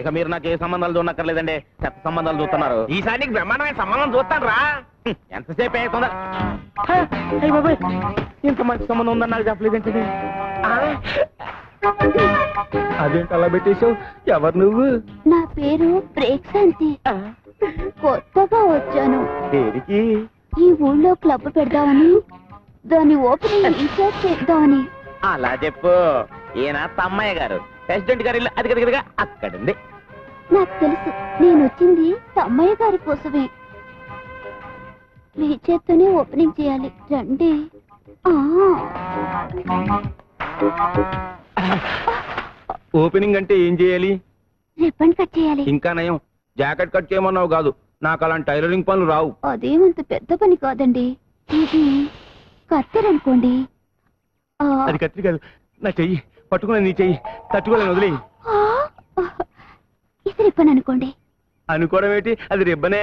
ఇంకా మీరు నాకు ఏ సంబంధాలు చూడక్కర్లేదండి, చెత్త సంబంధాలు చూస్తున్నారు. ఈసారి నీకు బ్రహ్మాండమైన సంబంధం చూస్తాను రా. ఎంతసేపు అవుతుందా? బాబాయ్, ఇంత మంచి సంబంధం ఉందని నాకు చెప్పలేదంటే. అదేంటి అలా పెట్టేశావు? ఎవరు నువ్వు? నా పేరు ప్రేక్షాంతి. కొత్తగా వచ్చాను. దేనికి? ఈ ఊళ్ళో క్లబ్ పెడదామని, దాని ఓపెనింగ్ ఇన్ఛార్జ్ చేద్దామని. అలా చెప్పు. ఈయన తమ్మయ్య గారు, ప్రెసిడెంట్ గారి ఇల్లు అది కదిగా అక్కడుంది. నాకు తెలుసు, నేను వచ్చింది తమ్మయ్య గారి కోసమే. మీ చేత్తోనే ఓపెనింగ్ చేయాలి, రండి. ఓపెనింగ్ అంటే ఏం చేయాలి? రిబ్బన్ కట్ చేయాలి. ఇంకా నయం, జాకెట్ కట్ చేయమన్నావు కాదు. నాకు అలాంటి టైలరింగ్ పనులు రావు. అదేమంత పెద్ద పని కాదండి, ఇది కత్తెరనుకోండి. అది కత్తిరి కాదు, నా చెయ్యి పట్టుకున్నా, నీ చెయ్యి తట్టుకోలేను, వదిలే. ఇది రిబ్బన్ అనుకోండి. అనుకోవడం ఏంటి, అది రిబ్బనే.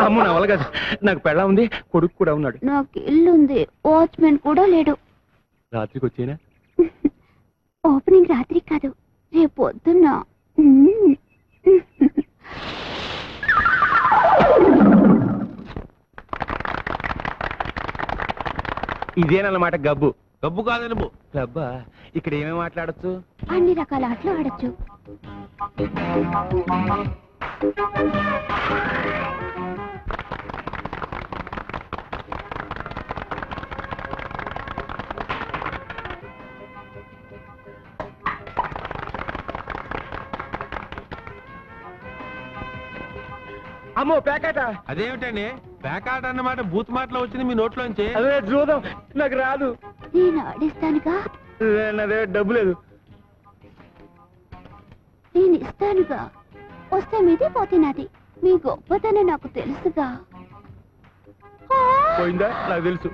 అమ్మ నా వల్ల కాదు, నాకు పెళ్ళ ఉంది, కొడుకు కూడా ఉన్నాడు. నాకు ఇల్లుంది, వాచ్మెన్ కూడా లేడు. రాత్రికి వచ్చేనా? ఓపెనింగ్ రాత్రి కాదు, రేపు పొద్దున్న. ఇదేనన్నమాట గబ్బు. గబ్బు కాదు నువ్వు గబ్బా. ఇక్కడ ఏమేమి మాట్లాడచ్చు? అన్ని రకాల ఆటలు ఆడచ్చు. అమ్మో పేకాట. అదేమిటండి పేకాట అన్నమాట బూత్ మాటలో వచ్చింది మీ నోట్లోంచి? అదే చూద్దాం, నాకు రాదు. నేను ఆడిస్తానుగా. అదే డబ్బు లేదు. నేను ఇస్తానుగా, వస్తే మీది పోతే నాది. మీ గొప్పతనం నాకు తెలుసుగా. పోయిందా? నాకు తెలుసు.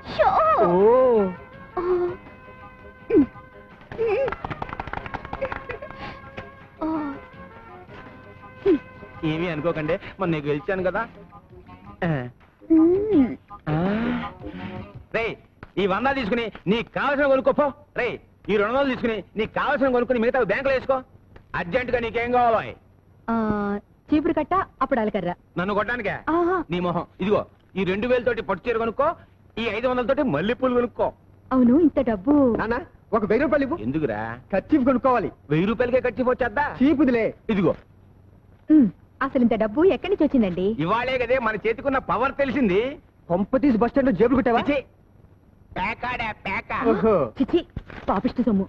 ఏమీ అనుకోకండి, మొన్న నీకు గెలిచాను కదా. రే, ఈ 100 తీసుకుని నీకు కావాల్సిన కొనుక్కోపో. రే, ఈ 200 తీసుకుని నీకు కావాల్సిన కొనుక్కుని మిగతా బ్యాంకులో వేసుకో. అర్జెంట్ గా నీకేం కావాలి? చీపురు కట్ట, అప్పుడు అలకర్రా. నన్ను కొట్టడానికే? నీ మొహం ఇదిగో, ఈ 2000 తోటి పట్టు చీర కొనుక్కో, ఈ 500 తోటి మల్లెపూలు కొనుక్కో. అవును, ఇంత డబ్బు? ఒక 1000 రూపాయలు. ఎందుకురా? ఖర్చీఫ్ కొనుక్కోవాలి. 1000 రూపాయలకే ఖర్చు వచ్చేద్దా? చీపుదిలే. ఇదిగో. అసలు ఇంత డబ్బు ఎక్కడి నుంచి వచ్చిందండి? ఇవాళే కదే మన చేతికున్న పవర్ తెలిసింది. కొంపతీసి బస్ స్టాండ్ జేబులు కొట్టావా? చిచి, పాపిష్టి సొమ్ము.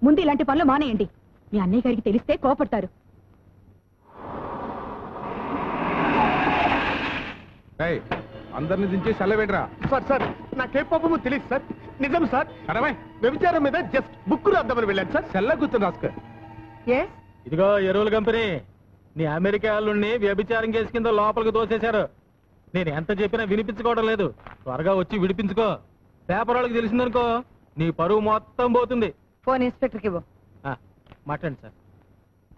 ముందు ఇలాంటి పనులు మానేయండి, మీ అన్నయ్య గారికి తెలిస్తే కోపడతారు. అందరిని దించి సెలవేంట్రా? సార్ సార్, నాకే పాపమో తెలియదు సార్. నిజం సార్, వ్యభిచారం మీద జస్ట్ బుక్ రాద్దామని వెళ్ళాను సార్. సెల్ల గుర్తు రాసుకో. ఇదిగో ఎరువుల కంపెనీ, నీ అమెరికా వాళ్ళని వ్యభిచారం కేసు కింద లోపలికి తోసేశారు. నేను ఎంత చెప్పినా వినిపించుకోవడం లేదు. త్వరగా వచ్చి విడిపించుకో. పేపర్ వాళ్ళకి తెలిసిందనుకో, నీ పరువు మొత్తం పోతుంది. ఫోన్ ఇన్స్పెక్టర్కి ఇవ్వు. మాట్లాడండి సార్.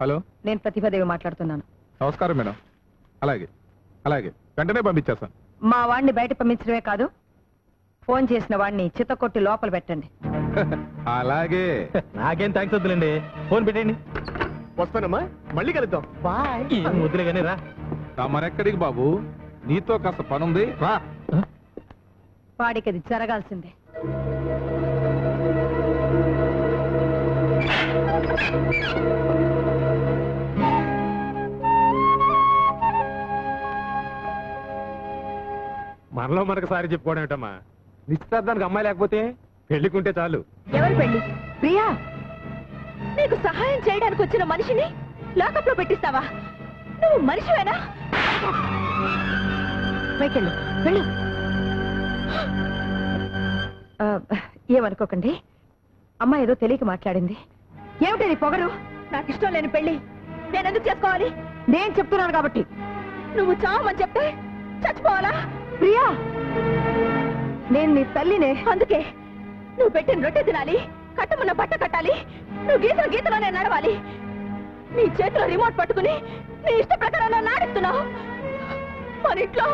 హలో, నేను ప్రతిభాదేవి మాట్లాడుతున్నాను. నమస్కారం మేడం. అలాగే అలాగే, వెంటనే పంపించేస్తాను. మా వాడిని బయట పంపించడమే కాదు, ఫోన్ చేసిన వాడిని చిత్తకొట్టి లోపల పెట్టండి. అలాగే. నాకేం థ్యాంక్స్ వద్దులేండి, ఫోన్ పెట్టండి. వస్తానమ్మా, మళ్ళీ కలుద్దాం. బాయ్. వద్దులే కానీ రా. మరెక్కడికి బాబు, నీతో కాస్త పనుంది. రా. వాడికి అది జరగాల్సిందే. మనలో మనకు సారి చెప్పుకోవడం ఏటమ్మా? నిశ్చితార్థానికి అమ్మాయి లేకపోతే పెళ్లికుంటే చాలు. ఎవరు పెళ్లి? ప్రియా, నీకు సహాయం చేయడానికి వచ్చిన మనిషిని లాకప్ లో పెట్టిస్తావా? నువ్వు మనిషివేనా? వెళ్ళు వెళ్ళు. ఏమనుకోకండి, అమ్మ ఏదో తెలియక మాట్లాడింది. ఏమిటి నీ పొగరు? నాకు ఇష్టం లేని పెళ్లి నేను ఎందుకు చేసుకోవాలి? నేను చెప్తున్నాను కాబట్టి. నువ్వు చావమని చెప్తే చచ్చిపోవాలా? ప్రియా, నేను నీ తల్లినే. అందుకే నువ్వు పెట్టిన రొట్టె తినాలి, కట్టమన్న బట్ట కట్టాలి, నువ్వు గీసిన గీతలోనే నడవాలి. నీ చేతిలో రిమోట్ పట్టుకుని నీ ఇష్ట ప్రకారం నాడిస్తున్నావు. మన ఇంట్లో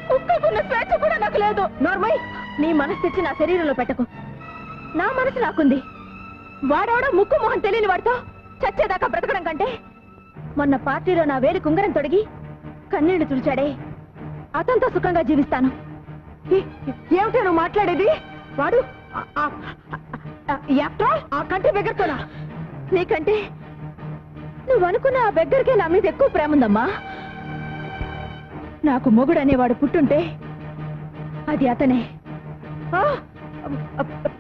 కుక్కకున్న స్వేచ్ఛ కూడా నాకు లేదు. నార్మల్, నీ మనసు తెచ్చి నా శరీరంలో పెట్టకు. నా మనసు నాకుంది. వాడవడ ముక్కు మొహం తెలియని వాడితో చచ్చేదాకా బ్రతకడం కంటే మొన్న పార్టీలో నా వేలి కుంగరం తొడిగి కన్నీళ్లు తుడిచాడే అతనితో సుఖంగా జీవిస్తాను. ఏమిటో నువ్వు మాట్లాడేది? వాడు ఆ కంటి బెగ్గరతోనా? నీకంటే నువ్వు అనుకున్న ఆ బెగ్గరకే నా మీద ఎక్కువ ప్రేమ ఉందమ్మా. నాకు మొగుడు అనేవాడు పుట్టుంటే అది అతనే.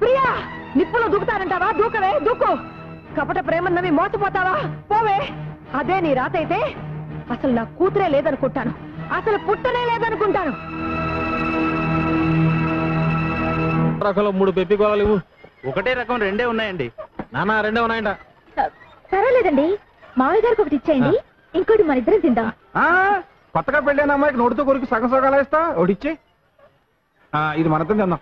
ప్రియా, నిప్పులో దూకుతానంటావా? దూకవే, దూకు. కపట ప్రేమన్నవి మోసపోతావా? పోవే. అదే నీ రాత అయితే అసలు నా కూతురే లేదనుకుంటాను, అసలు పుట్టనే లేదనుకుంటాను. రకంలో 3 పెప్పి గోళాలు ఇవ్వు. ఒకటే రకం 2 ఉన్నాయండి. నానా 2 ఉన్నాయంట. పర్వాలేదండి, మావయ్య గారికి ఒకటి ఇచ్చేయండి, ఇంకోటి మన ఇద్దరం తిందాం. కొత్తగా పెళ్ళైన అమ్మాయికి నోటితో కొరికి సగం సగాలు వేస్తా. ఒకటిచ్చి ఇది మనతో తిందాం.